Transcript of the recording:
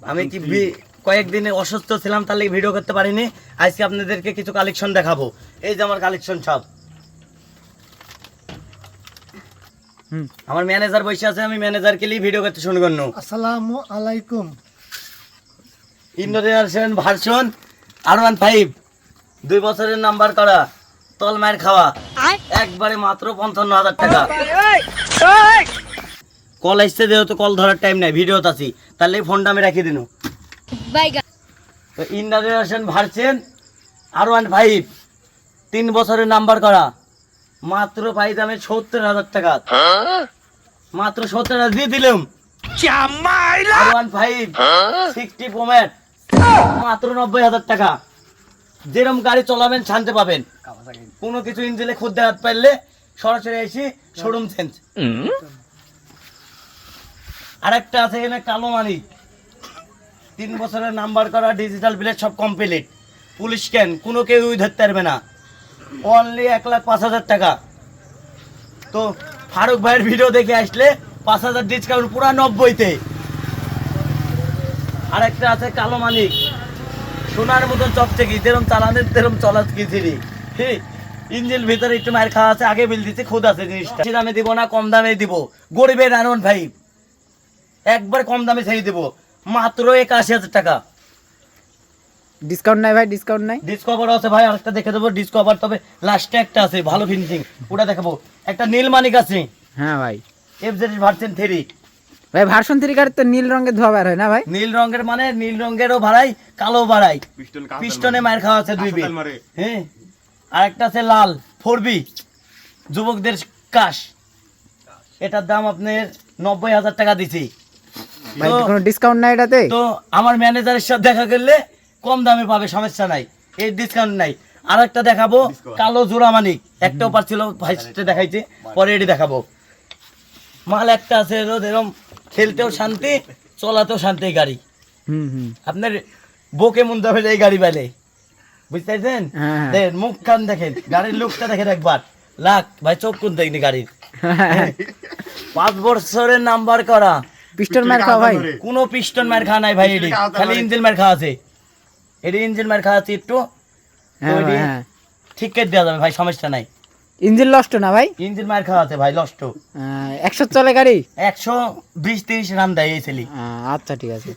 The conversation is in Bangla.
আমি কি কয়েকদিনে অসুস্থ ছিলাম, তার লাগি ভিডিও করতে পারিনি। আজকে আপনাদেরকে কিছু কালেকশন দেখাবো। এই যে আমার কালেকশন সব। আমার ম্যানেজার বসে আছে, আমি ম্যানেজারকে নিয়ে ভিডিও করতে শুরু করব। আসসালামু আলাইকুম। ইন্ডোনেশিয়ান ভার্সন R15 2 বছরের নাম্বার করা, তলমায়ের খাওয়া, একবারে মাত্র 55,000 টাকা। কল আসছে, যেহেতু কল ধরার টাইম নাই, ভিডিওতে আছি, তাহলে ফোনটা আমি রাখি দিন। ইন্ডোনেশিয়ান ভার্সন R15 3 বছরের নাম্বার করা, মাত্র পাই দামে 70,000 টাকা। মাত্র 70,000 দিয়ে দিলাম। R15 60 Pro Max মাত্র 90,000 টাকা। যেরকম গাড়ি চলাবেন শান্তি পাবেন। কোনো কিছু ইঞ্জিনে খুদ দেখাতে পারলে সরাসরি এসে শোরুম চেঞ্জ। আরেকটা আছে এখানে কালো মানিক, 3 বছরের নাম্বার করা, ডিজিটাল প্লেট, সব কমপ্লিট, পুলিশ স্ক্যান, কোনো কেউই ধরতে পারবে না। অনলি 1,05,000 টাকা। তো ফারুক ভাইয়ের ভিডিও দেখে আসলে 5,000 ডিসকাউন্ট পুরা 90-তে। আরেকটা আছে কালো মানিক, সোনার মতন চকচকি, যেরকম চালানের তেরম চলাচ কিছিরি। ইঞ্জিন ভিতরে একটু মায়ের খাওয়া আছে, আগে বিল দিচ্ছে, খুদ আছে জিনিসটা। বেশি দামে দিব না, কম দামে দিব। গরিবের R15 একবার কম দামে ছেড়ে দিব, মাত্র 81,000 টাকা। ডিসকাউন্ট নাই ভাই, ডিসকাউন্ট নাই। ডিসকভার আছে ভাই, আরেকটা দেখে দেবো ডিসকভার, তবে লাস্টে একটা আছে ভালো ফিনিশিং, ওটা দেখাবো। একটা নীল মানিক আছে, হ্যাঁ ভাই। FZ version 3। ভাই ভার্সন 3 গাড়ি তো নীল রঙের ধোয়া বের হয় না ভাই? নীল রঙের মানে নীল রঙেরও ভাড়াই, কালো ভাড়াই, পিস্টনে মায়ের খাওয়া আছে 2 বিট। হ্যাঁ, আরেকটা আছে লাল 4B যুবকদের কাশ, এটার দাম আপনার 90,000 টাকা দিছি। ভাই কোনো ডিসকাউন্ট নাই এটাতে? তো আমার ম্যানেজারের সাথে দেখা করলে কম দামে পাবে, সমস্যা নাই, এর ডিসকাউন্ট নাই। আরেকটা দেখাবো কালো জোড়া মানিক, একটা অফার ছিল ভাইসতে দেখাইছে, পরে এটি দেখাবো। মাল একটা আছে এরকম, খেলতেও শান্তি, চলাতেও শান্তি গাড়ি। আপনার বকে মন যাবে এই গাড়ি পাইলে, বুঝতে পারছেন? দেখেন মুখ কান দেখেন, গাড়ির লুকটা দেখেন একবার, লাখ ভাই চোখ কোন দেখনি গাড়ির। 5 বছরের নাম্বার করা, পিস্টন মার খাওয়া ভাই? কোনো পিস্টন মার খাওয়া নাই ভাই, এটি খালি ইঞ্জিন মার খাওয়া আছে। এটি ইঞ্জিন মার খাওয়া আছে একটু, ঠিক করে দেওয়া যাবে ভাই, সমস্যা নাই। ইঞ্জিন লস্ট না ভাই? ইঞ্জিন মার খাওয়া আছে ভাই, লস্ট। 100 চলে গাড়ি? 120-30 রান দেয় এই ছেলে। আচ্ছা ঠিক আছে।